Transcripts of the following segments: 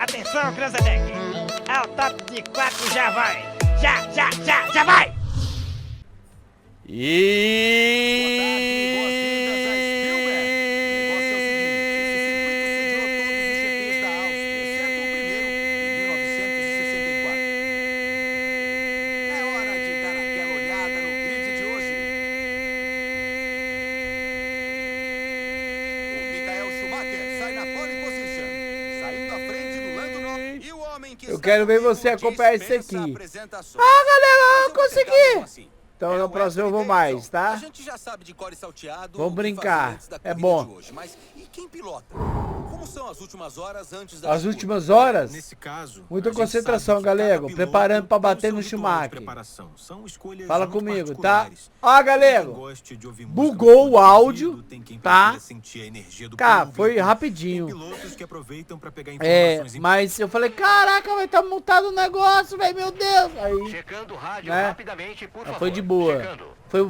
Atenção, Cranzebeck. Ao top de 4 já vai. Já vai. Eu quero ver você acompanhar isso aqui. Ah, galera, eu consegui! Então no próximo eu vou mais, tá? A gente já sabe de core salteado. Vamos brincar, é bom. Mas e quem pilota? Como são as últimas horas antes da As últimas horas? Nesse caso, Muita concentração, galera. Preparando pra bater no Schumacher. Fala comigo, tá? Ó, galera. Bugou o áudio, tá? Cara, foi rapidinho. Mas eu falei, caraca, vai estar montado o negócio, velho, meu Deus. Aí, Checando o rádio né? rapidamente, por favor. Foi de boa.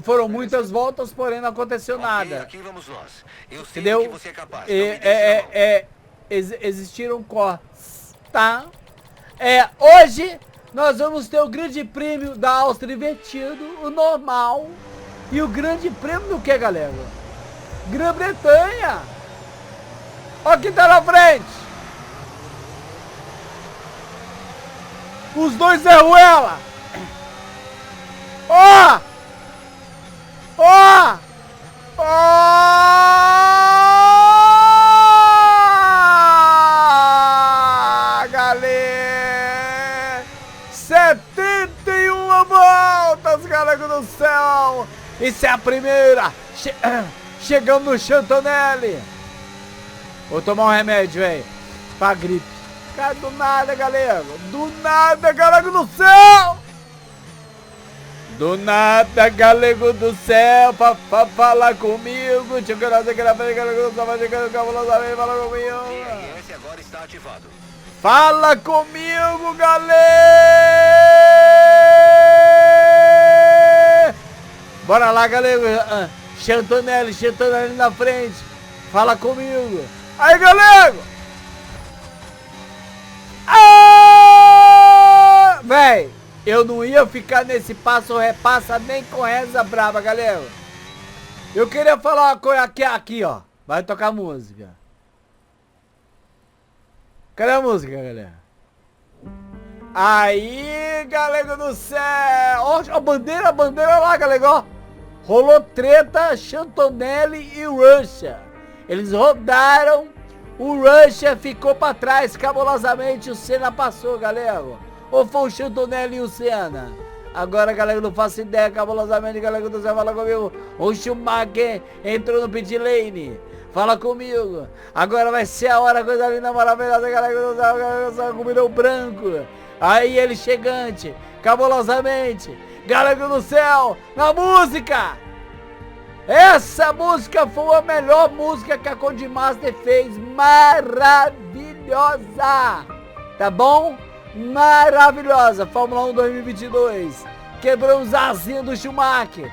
Foram muitas voltas, porém não aconteceu nada. Aqui vamos nós. Eu sei Entendeu? que você é capaz. Não me deixe na mão. Existiram cortes, tá? Hoje nós vamos ter o grande prêmio da Áustria invertido, o normal. E o grande prêmio do que, galera? Grã-Bretanha. Ó quem tá na frente. Os dois é Ruela. Ó! Ó! Galera! 71 voltas, galera do céu! Isso é a primeira! Chegamos no Chantonelli! Vou tomar um remédio, velho, pra gripe. Cara, do nada, galera! Do nada, galera do céu! Do nada, galego do céu, pra falar comigo. Fala comigo. Esse agora está ativado. Fala comigo, galera. Bora lá, galera. Chantonelli na frente. Fala comigo. Aí, galego. Véi. Eu não ia ficar nesse passo-repassa nem com reza brava, galera. Eu queria falar uma coisa aqui, ó. Vai tocar música. Cadê a música, galera? Aí, galera do céu. Ó, a bandeira lá, galera, ó. Rolou treta, Chantonelli e Russia. Eles rodaram, o Russia ficou pra trás, cabulosamente, o Senna passou, galera. Ou foi o Chantonelli e o Senna? Agora, galera, não faço ideia, cabulosamente, galera do céu, fala comigo. O Schumacher entrou no pit lane. Fala comigo. Agora vai ser a hora, coisa linda, maravilhosa, galera do céu, combinou branco. Aí ele chegante, cabulosamente. Galera do céu, na música. Essa música foi a melhor música que a Codemaster fez. Maravilhosa. Tá bom? Maravilhosa, Fórmula 1 2022. Quebramos a asinha do Schumacher.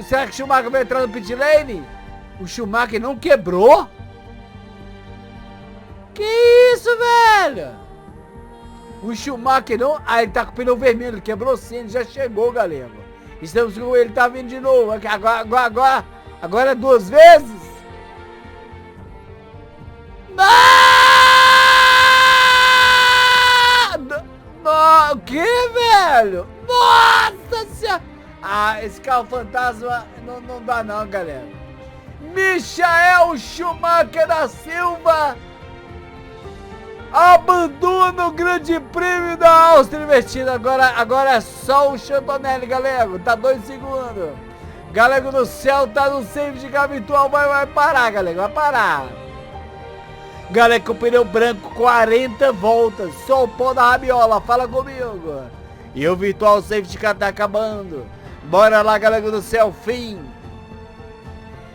Será que o Schumacher vai entrar no pit lane? O Schumacher não quebrou? Que isso, velho? O Schumacher não... Ah, ele tá com o pneu vermelho, ele quebrou sim, ele já chegou, galera. Estamos com ele, tá vindo de novo. Agora é 2 vezes? O que, velho? Nossa senhora! Ah, esse carro fantasma não dá não, galera. Michael Schumacher da Silva abandona o grande prêmio da Áustria invertida. Agora é só o Chantonelli, galera. Tá 2 segundos. Galera do céu, tá no safety car virtual. Vai parar, galera. Vai parar. Galera, com o pneu branco, 40 voltas. Só o pó da rabiola. Fala comigo. E o virtual safety car tá acabando. Bora lá, galera do céu. Fim.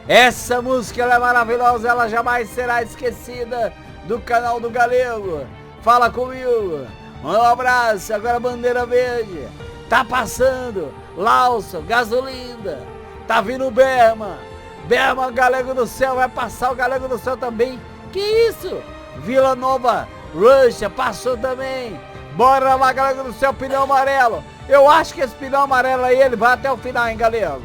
Essa música ela é maravilhosa. Ela jamais será esquecida do canal do Galego. Fala comigo. Um abraço. Agora bandeira verde. Tá passando. Lawson, gasolina. Tá vindo o Berman. Berman, Galego do céu. Vai passar o Galego do céu também. Que isso? Vila Nova Russia passou também. Bora lá, galera do céu, pneu amarelo. Eu acho que esse pneu amarelo aí, ele vai até o final, hein, galera.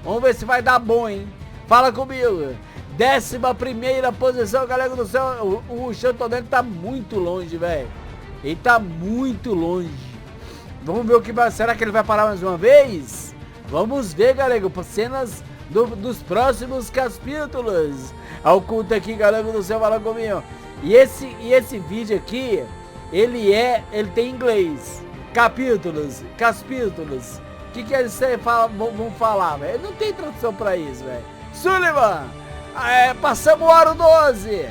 Vamos ver se vai dar bom, hein. Fala comigo. 11ª posição, galera do céu. O Chantonelli tá muito longe, velho. Ele tá muito longe. Vamos ver o que vai. Será que ele vai parar mais uma vez? Vamos ver, galera. Cenas dos próximos capítulos. Oculta aqui, galera do céu, fala comigo. E esse vídeo aqui, ele tem inglês. Capítulos. O que eles vão falar, velho? Não tem tradução pra isso, velho. Sullivan. Passamos o aro 12.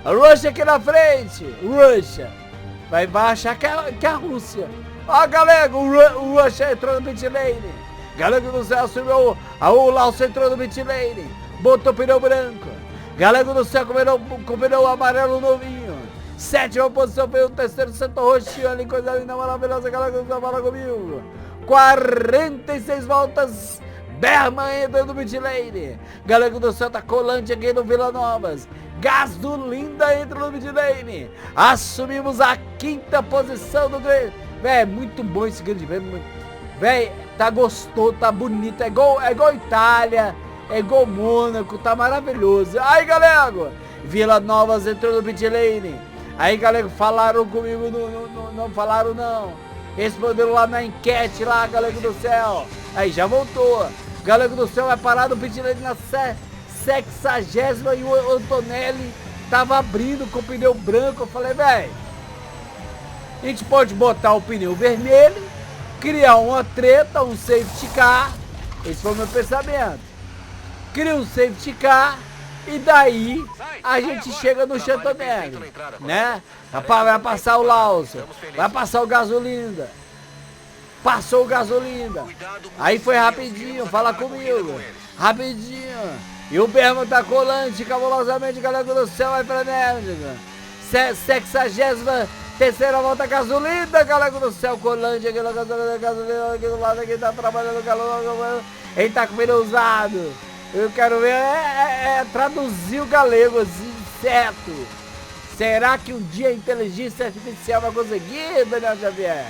Russia aqui na frente. Russia. Vai achar que é a Rússia. Ó, galera, o Russia entrou no pit lane. Galera do céu subiu. O Laos entrou no pit lane. Botou pneu branco. Galera do céu com pneu amarelo novinho. 7ª posição foi o terceiro Santo Roxinho ali, coisa linda, maravilhosa. Galera do céu, fala comigo. 46 voltas. Berman entra no pit lane. Galera do céu tá colante aqui no Vila Novas. Gasolinda entra no mid lane. Assumimos a 5ª posição do grande. Véi, muito bom esse grande prêmio. Véi, tá gostoso, tá bonito. É igual Itália, é igual Mônaco, tá maravilhoso. Aí, galera, Vila Novas entrou no pit lane. Aí, galera, falaram comigo, não falaram não. Responderam lá na enquete lá, galera do céu. Aí, já voltou. Galera do céu vai parar no pit lane na 60ª e o Antonelli tava abrindo com o pneu branco. Eu falei, velho, a gente pode botar o pneu vermelho, criar uma treta, um safety car. Esse foi o meu pensamento. Cria um safety car e daí a gente chega no Chantonelli, né? Vai passar o Lawson, vai passar o Gasolinda. Passou o Gasolinda. Aí foi rapidinho, fala comigo. Rapidinho. E o Berman tá colante, cabulosamente, galera do céu, vai pra Nérdica. 63ª volta, Gasolinda, galera do céu, colante, aqui na gasolina, aqui do lado, aqui tá trabalhando, galera. Ele tá com pneu usado. Eu quero ver, traduzir o galego, assim, certo. Será que um dia a inteligência artificial vai conseguir, Daniel Xavier?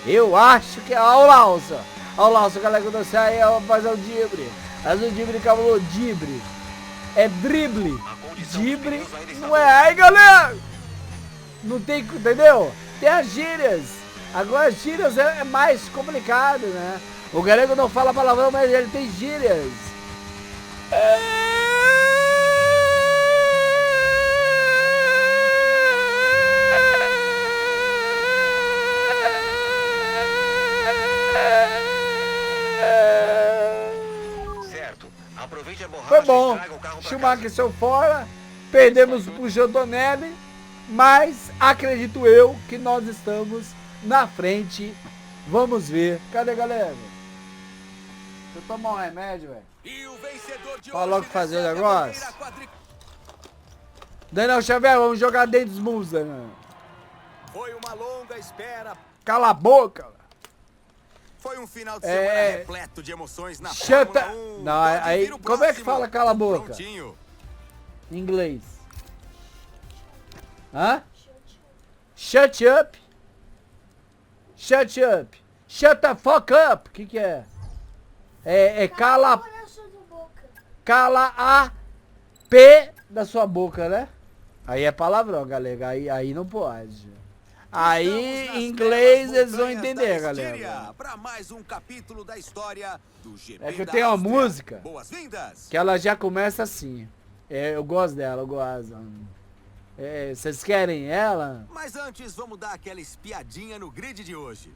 Eu acho que... Olha o Lawson, galera do céu, aí vai fazer o drible. Mas o drible acabou, drible. É drible. Drible não é. Aí, galera! Não tem, entendeu? Tem as gírias. Agora as gírias é mais complicado, né? O galego não fala palavrão, mas ele tem gírias. Foi bom. Schumacher saiu fora. Perdemos pro Chantonelli. Mas acredito eu que nós estamos na frente. Vamos ver. Cadê, galera? Deixa eu tomar um remédio, velho. Fala logo fazer o negócio. Daniel Xavier, vamos jogar dentro dos Musa, né? Foi uma longa espera. Cala a boca. Foi um final de semana repleto de emoções na Shut Fórmula 1. Não, aí, como é que fala cala a boca? Prontinho. Em inglês. Hã? Shut up. Shut up. Shut the fuck up. O que é? É cala a P da sua boca, né? Aí é palavrão, galera. Aí não pode. Aí em inglês eles vão entender, galera. Para mais um capítulo da história do GP é que eu tenho uma música Boas-vindas. que ela já começa assim. Eu gosto dela, eu gosto. Vocês querem ela? Mas antes vamos dar aquela espiadinha no grid de hoje.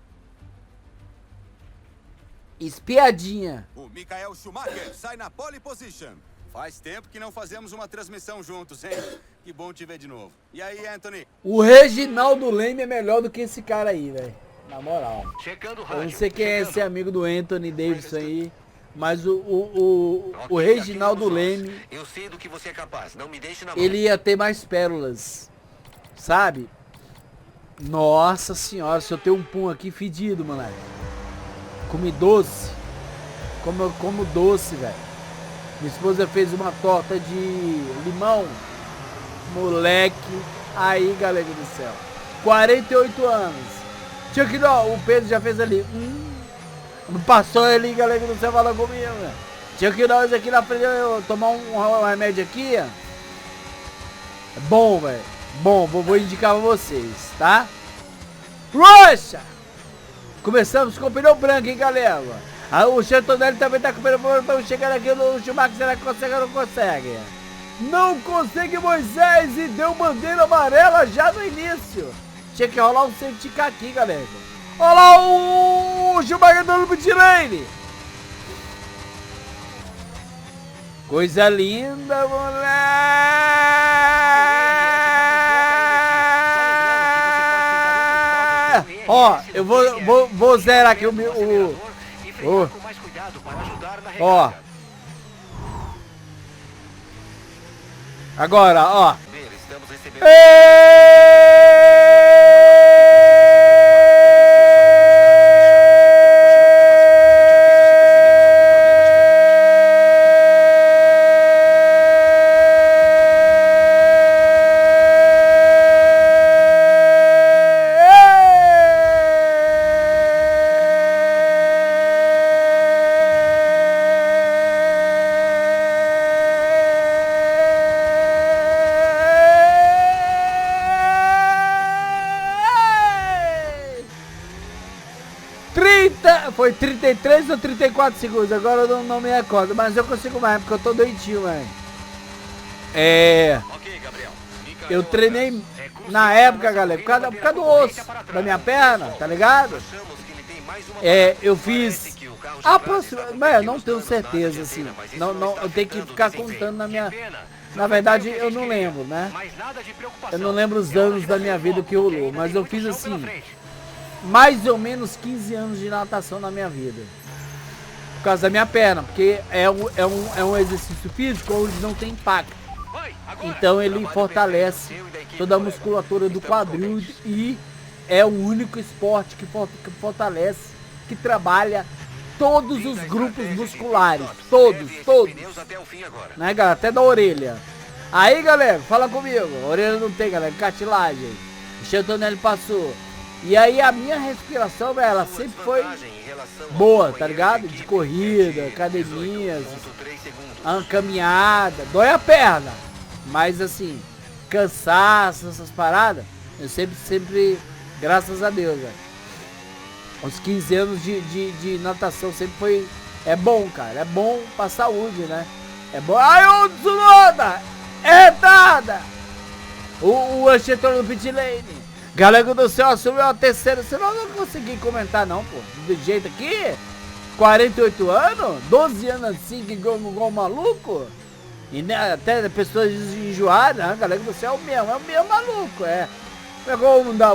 Espiadinha. O Michael Schumacher sai na pole position. Faz tempo que não fazemos uma transmissão juntos, hein? Que bom te ver de novo. E aí, Anthony? O Reginaldo Leme é melhor do que esse cara aí, velho. Na moral. Eu não sei quem é esse amigo do Anthony Davidson aí, mas o Reginaldo Leme, eu sei do que você é capaz, não me deixe na mão. ele ia ter mais pérolas, sabe? Nossa senhora, se eu tenho um pum aqui fedido, moleque. Comi doce. Como doce, velho. Minha esposa fez uma torta de limão. Moleque. Aí, galera do céu. 48 anos. Chuck Norris, o Pedro já fez ali. Não passou ali, galera, que não sei falar comigo, né? Chuck Norris aqui na frente, eu tomar um remédio aqui, ó. É bom, velho. Bom, vou indicar pra vocês, tá? Roxa! Começamos com o pneu branco, hein, galera? O Chantonelli também tá com o pneu branco. Estamos chegando aqui no Schumacher. Será que consegue ou não consegue? Não consegue, Moisés, e deu bandeira amarela já no início. Tinha que rolar um safety car aqui, galera. Olha lá o Schumacher do pit lane. Coisa linda, moleque. Ó, eu vou zerar aqui ó. Agora, ó. Foi 33 ou 34 segundos, agora eu não me recordo, mas eu consigo mais, porque eu tô doentinho, velho. Eu treinei na época, galera, por causa do osso da minha perna, tá ligado? Eu fiz aproximadamente, não tenho certeza, assim, não, eu tenho que ficar contando na minha... Na verdade, eu não lembro, né? Eu não lembro os anos da minha vida que rolou, mas eu fiz assim... mais ou menos 15 anos de natação na minha vida. Por causa da minha perna, porque é um exercício físico onde não tem impacto. Então ele fortalece toda a musculatura do quadril e é o único esporte que fortalece, que trabalha todos os grupos musculares. Todos. Né, galera? Até da orelha. Aí, galera, fala comigo. A orelha não tem, galera. Cartilagem. O Chantonelli passou. E aí a minha respiração, velho, ela sempre foi boa, tá ligado? De corrida, academias, caminhada, dói a perna. Mas assim, cansaço, essas paradas, eu sempre, graças a Deus, velho. Os 15 anos de natação sempre foi, é bom, cara, é bom pra saúde, né? É bom. Ai, o Tsunoda! É nada! O Anchetor no pit lane. Galera do céu, assumiu a terceira. Você não consegui comentar não, pô. Do jeito aqui. 48 anos? 12 anos assim, que igual maluco. E né, até pessoas enjoadas, né? Galera do céu é o mesmo maluco, é. Vamos dar,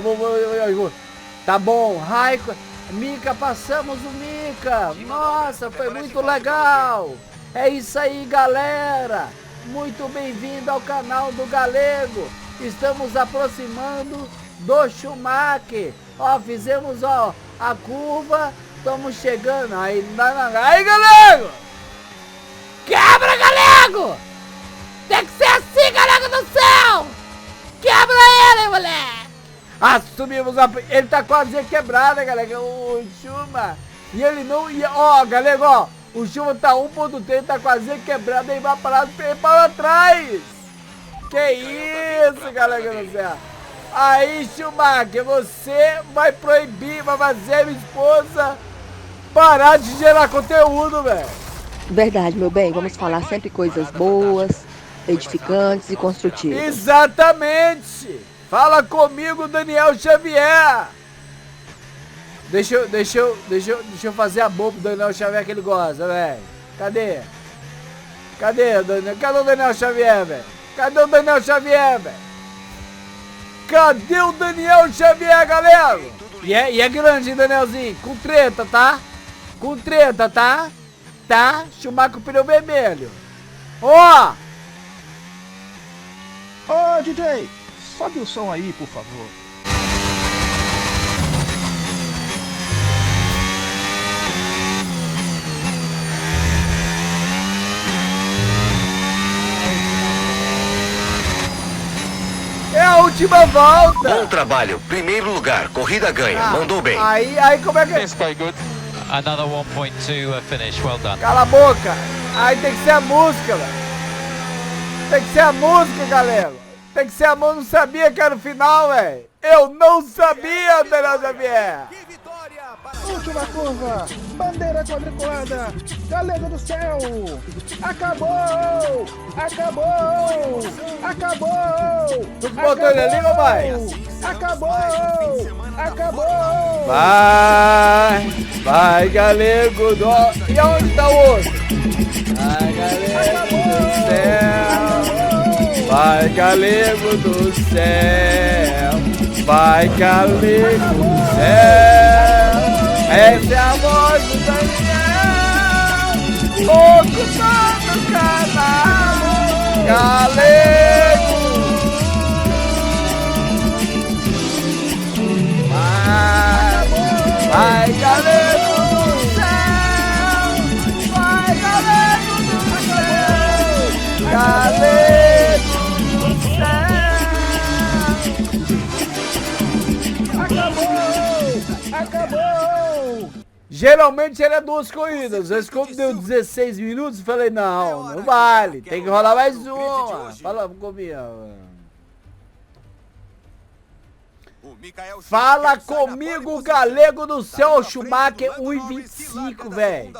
tá bom, Raico. Mika, passamos o Mika. Nossa, foi muito legal. É isso aí, galera. Muito bem-vindo ao canal do Galego. Estamos aproximando do Schumacher. Ó, fizemos, ó, a curva. Estamos chegando. Aí, aí, Galego! Quebra, Galego! Tem que ser assim, Galego do céu! Quebra ele, moleque! Assumimos a... Ele tá quase quebrado, galera. O Schumacher. E ele não ia... Ó, Galego, ó. O Schumacher tá 1.3, tá quase quebrado. Aí vai parar para trás. Que isso, galera do céu. Aí, Schumacher, você vai proibir, vai fazer minha esposa parar de gerar conteúdo, velho. Verdade, meu bem. Vamos falar sempre coisas boas, edificantes e construtivas. Exatamente. Fala comigo, Daniel Xavier. Deixa eu fazer a boa pro Daniel Xavier que ele gosta, velho. Cadê? Cadê o Daniel Xavier, velho? Cadê o Daniel Xavier, velho? Cadê o Daniel Xavier, galera? E é grande, hein, Danielzinho? Com treta, tá? Com treta, tá? Tá? Schumacher com o pneu vermelho. Ó! Ô, DJ, sobe o som aí, por favor. É a última volta. Bom trabalho. Primeiro lugar. Corrida ganha. Mandou bem. Aí como é que... Another 1.2 finish, well done. Cala a boca. Aí tem que ser a música, velho. Tem que ser a música, galera. Tem que ser a música. Eu não sabia que era o final, velho. Eu não sabia, Daniel Xavier. Última curva, bandeira quadriculada, Galego do céu, acabou, acabou, acabou. Tu que botou ele ali, meu pai? Acabou, acabou. Vai, Galego do... E onde tá o outro? Vai, Galego do céu. Vai, Galego do céu. Vai, Galego do céu. Essa é a voz do Daniel, ocupando o canal, Galego. Vai, Galego do céu, vai, Galego do céu, Galego do céu. Acabou. Geralmente era 2 corridas, mas como deu 16 minutos, eu falei, não vale, tem que rolar mais uma. Fala Fala comigo, Galego do céu, Schumacher 1,25, velho.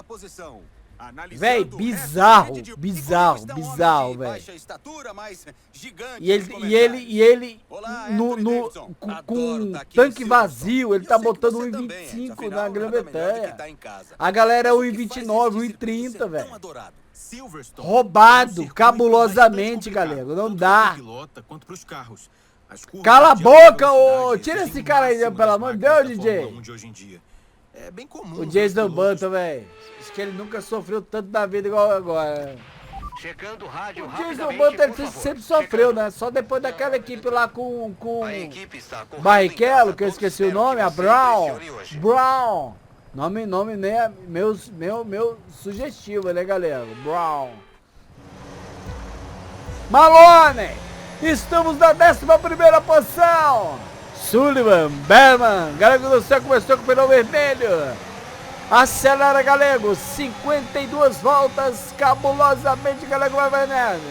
Véi, bizarro, velho. E ele com tanque vazio, ele tá botando 1,25 na Grã-Bretanha. A galera é 1,29, 1,30, velho. Roubado, cabulosamente, galera, não dá. Cala a boca, ô! Tira esse cara aí, pelo amor de Deus, DJ. O Jason Button, velho. Acho que ele nunca sofreu tanto na vida igual agora. Checando o rádio O Jason rapidamente, Button ele por favor. sempre sofreu, né? Só depois daquela equipe lá com A equipe está correndo Barrichello, em que eu casa. esqueci o Espero nome, que a você Brown. impressione hoje. Brown. Nome né? Meu sugestivo, né, galera? Brown. Malone. Estamos na 11ª posição. Sullivan, Berman, Galego do céu começou com o pneu vermelho. Acelera, Galego, 52 voltas, cabulosamente, Galego vai frenético.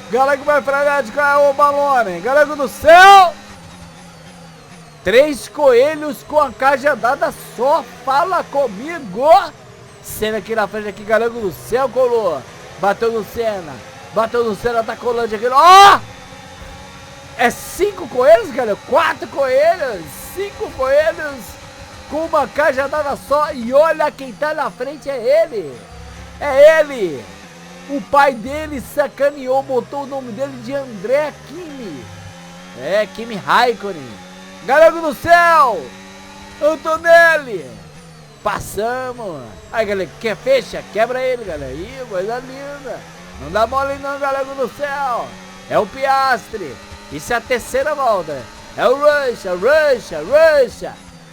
Galego vai frenético, é o Malone. Galego do céu. 3 coelhos com a cajadada só, fala comigo. Senna aqui na frente, aqui, Galego do céu, colou. Bateu no Senna, tá colando aqui, ó! É 5 coelhos, galera, 4 coelhos, 5 coelhos com uma cajadada só. E olha quem tá na frente, é ele. O pai dele sacaneou, botou o nome dele de André Kimi. Kimi Raikkonen. Galego do céu, Antonelli. Passamos. Aí, galera, quer fecha? Quebra ele, galera. Ih, coisa linda. Não dá mole não, Galego do céu. É o Piastri. Isso é a 3ª volta. É o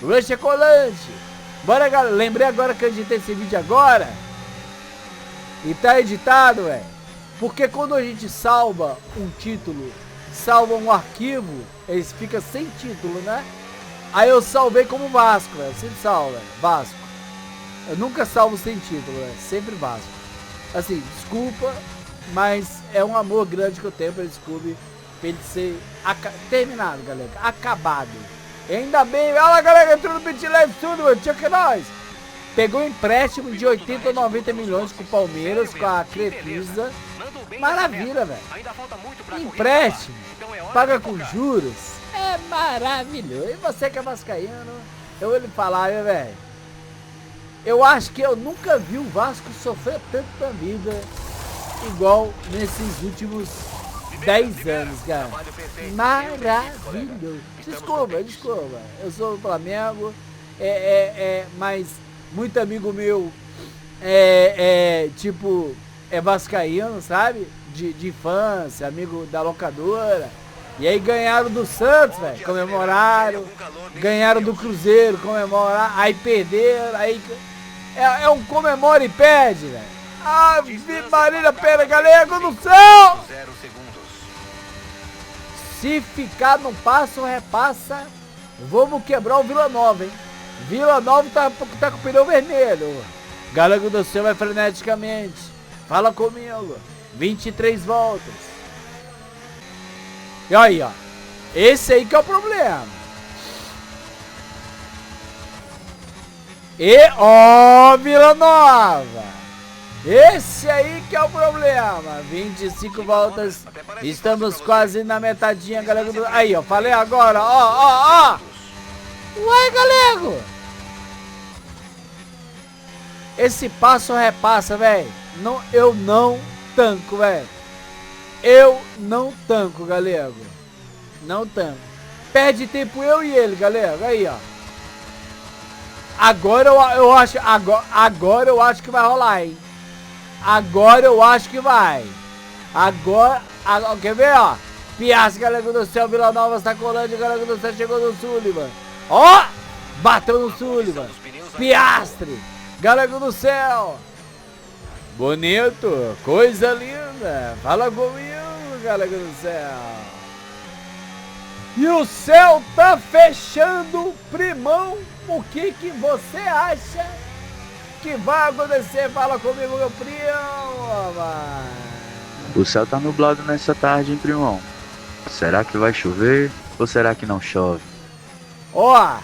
Russia colante. Bora, galera. Lembrei agora que eu editei esse vídeo agora. E tá editado, velho. Porque quando a gente salva um título, salva um arquivo, eles ficam sem título, né? Aí eu salvei como Vasco, velho. Sempre salvo, velho. Vasco. Eu nunca salvo sem título, velho. Sempre Vasco. Assim, desculpa, mas é um amor grande que eu tenho pra esse clube. Pra ele ser terminado, galera. Acabado. E ainda bem, olha lá, galera, entrou no Pit Leve tudo, mano. Tinha que nós. Pegou um empréstimo de 80 ou 90 milhões com o Palmeiras, com a Crefisa. Maravilha, velho. Empréstimo. Paga com juros. É maravilhoso. E você que é vascaíno, eu vou lhe falar, velho. Eu acho que eu nunca vi o Vasco sofrer tanto na vida igual nesses últimos 10 anos, cara. Maravilhoso. Desculpa. Eu sou do Flamengo. Mas muito amigo meu tipo, é vascaíno, sabe? De infância, amigo da locadora. E aí ganharam do Santos, velho. Comemoraram. Ganharam do Cruzeiro, comemoraram. Aí perderam, aí... É um comemora e perde, velho. Ave Maria, pera, Galego do céu! Se ficar no passo, repassa, vamos quebrar o Vila Nova, hein? Vila Nova tá com o pneu vermelho. Galego do Céu vai freneticamente. Fala comigo. 23 voltas. E aí, ó. Esse aí que é o problema. E, ó, Vila Nova. Esse aí que é o problema. 25 voltas. Estamos quase na metadinha, galego. Aí, ó. Falei agora. Ó. Ué, galego. Esse passo repassa, velho. Eu não tanco, velho. Eu não tanco, galego. Não tanco. Perde tempo eu e ele, galego. Aí, ó. Agora eu acho. Agora eu acho que vai rolar, hein? Agora eu acho que vai. Agora quer ver, ó? Piastri, galego do Céu, Vila Nova, Sacolândia, galego do Céu, chegou no Sullivan. Ó! Bateu no Sullivan. Piastri, galego do Céu. Bonito, coisa linda. Fala comigo, galego do Céu. E o céu tá fechando, primão. O que você acha que vai acontecer? Fala comigo, meu primo. O céu tá nublado nessa tarde, hein, primão? Será que vai chover ou será que não chove? Ó,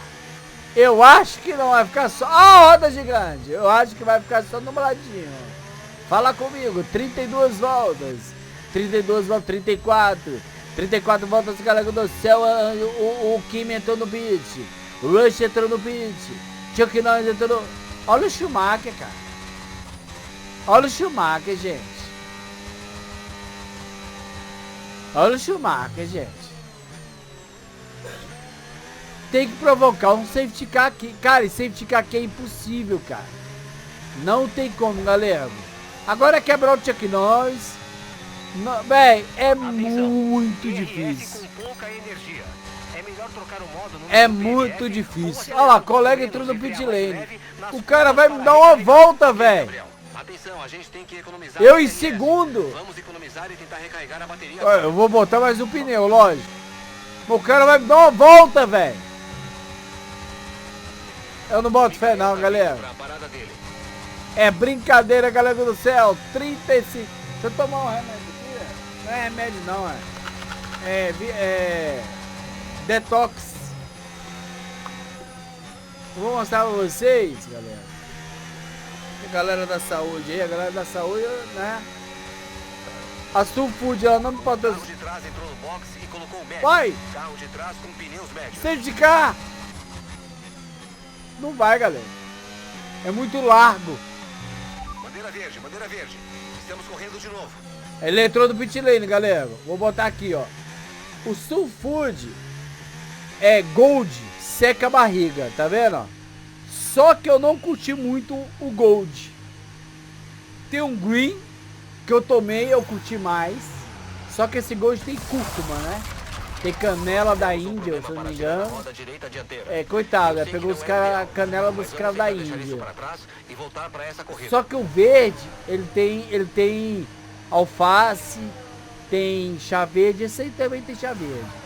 eu acho que não vai ficar só... Ó, a roda gigante. Eu acho que vai ficar só nubladinho. Fala comigo, 32 voltas. 32 voltas, 34. 34 voltas, galera do céu. O Kimi entrou no pit. O Rush entrou no pit. Chuck Norris entrou no... Olha o Schumacher, cara. Olha o Schumacher, gente. Olha o Schumacher, gente. Tem que provocar um safety car aqui. Cara, esse safety car aqui é impossível, cara. Não tem como, galera. Agora é quebrar o Chuck Norris. Véi, é muito difícil. É muito difícil. Olha lá, colega entrou no pit lane. O cara vai me dar uma volta, velho. Eu em segundo. Eu vou botar mais um pneu, lógico. O cara vai me dar uma volta, velho. Eu não boto fé não, galera. É brincadeira, galera do céu. 35. Deixa eu tomar um remédio aqui. Não é remédio não, é detox. Vou mostrar pra vocês, galera. A galera da saúde aí, a galera da saúde, né? A Sulfood, ela não me patrocina. Carro de trás entrou no box e colocou o médio. Vai! Carro de trás com pneus médios. Safety car! Não vai, galera. É muito largo. Bandeira verde, bandeira verde. Estamos correndo de novo. Ele entrou no pit lane, galera. Vou botar aqui, ó. O Sulfood é Gold, seca a barriga, tá vendo? Ó? Só que eu não curti muito o Gold. Tem um Green que eu tomei, eu curti mais. Só que esse Gold tem cúrcuma, né? Tem canela da Índia, se eu não me engano. É, coitado, pegou os a canela dos caras da Índia. Só que o verde, ele tem alface, tem chá verde, esse aí também tem chá verde.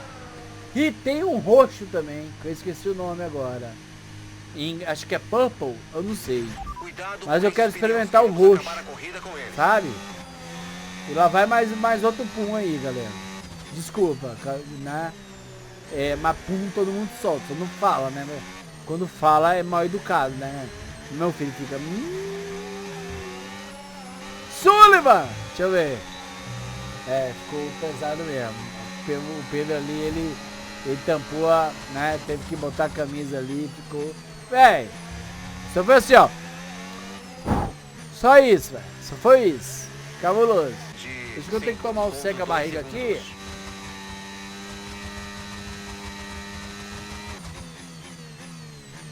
E tem um roxo também, que eu esqueci o nome agora. Acho que é purple, eu não sei. Mas eu quero experimentar o roxo, sabe? E lá vai mais outro pum aí, galera. Desculpa, né? Mas pum todo mundo solta, só não fala, né? Quando fala é mal educado, né? Meu filho fica... Sullivan! Deixa eu ver. Ficou pesado mesmo. O Pedro ali, ele tampou né? Teve que botar a camisa ali, ficou... Véi, só foi assim, ó. Só isso, velho. Só foi isso. Cabuloso. Acho que eu tenho que tomar um seca a barriga aqui.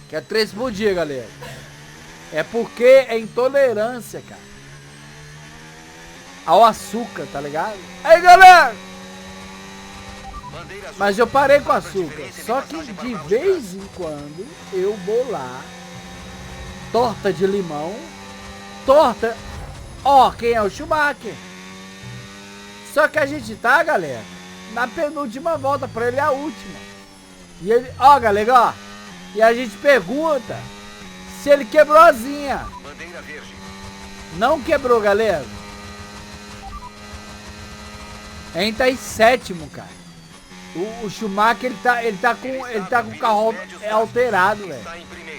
Que é 3 por dia, galera. É porque é intolerância, cara. Ao açúcar, tá ligado? Aí, galera! Mas eu parei com açúcar. Só que de vez em quando eu vou lá. Torta de limão. Torta. Ó, quem é o Schumacher? Só que a gente tá, galera, na penúltima volta, pra ele é a última. E ele, ó, galera, ó. E a gente pergunta se ele quebrou a asinha. Bandeira verde. Não quebrou, galera. A gente tá em sétimo, cara. O Schumacher, ele tá com o carro alterado, velho.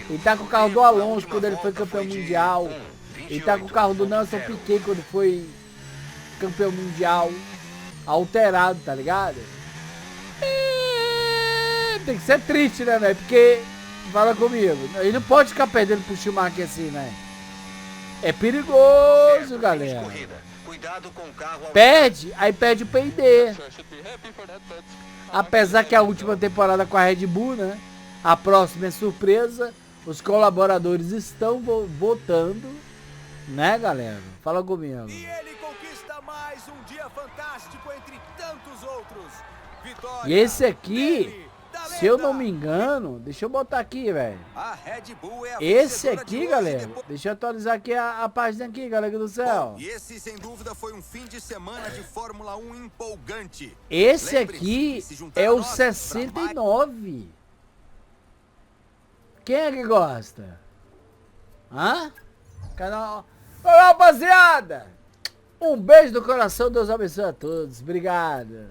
Ele tá com o carro do Alonso quando ele foi campeão mundial. Ele tá com o carro do Nelson Piquet quando foi campeão mundial. Alterado, tá ligado? Tem que ser triste, né, velho? Porque, fala comigo, ele não pode ficar perdendo pro Schumacher assim, né? É perigoso, galera. Cuidado com o carro. Perde, aí perde o P&D. Apesar que a última temporada com a Red Bull, né? A próxima é surpresa. Os colaboradores estão votando, né, galera? Fala comigo. E ele conquista mais um dia fantástico entre tantos outros. Vitória E esse aqui, dele, da se eu não lenda. me engano, deixa eu botar aqui, velho. A Red Bull é a Esse vencedora de aqui, hoje galera, depois- deixa eu atualizar aqui a página aqui, galera do céu. Bom, e esse, sem dúvida, foi um fim de semana de Fórmula 1 empolgante. Esse Lembre-se aqui de se juntar é a o nós pra 69. Quem é que gosta? Hã? Canal... Olá, rapaziada! Um beijo do coração, Deus abençoe a todos. Obrigado.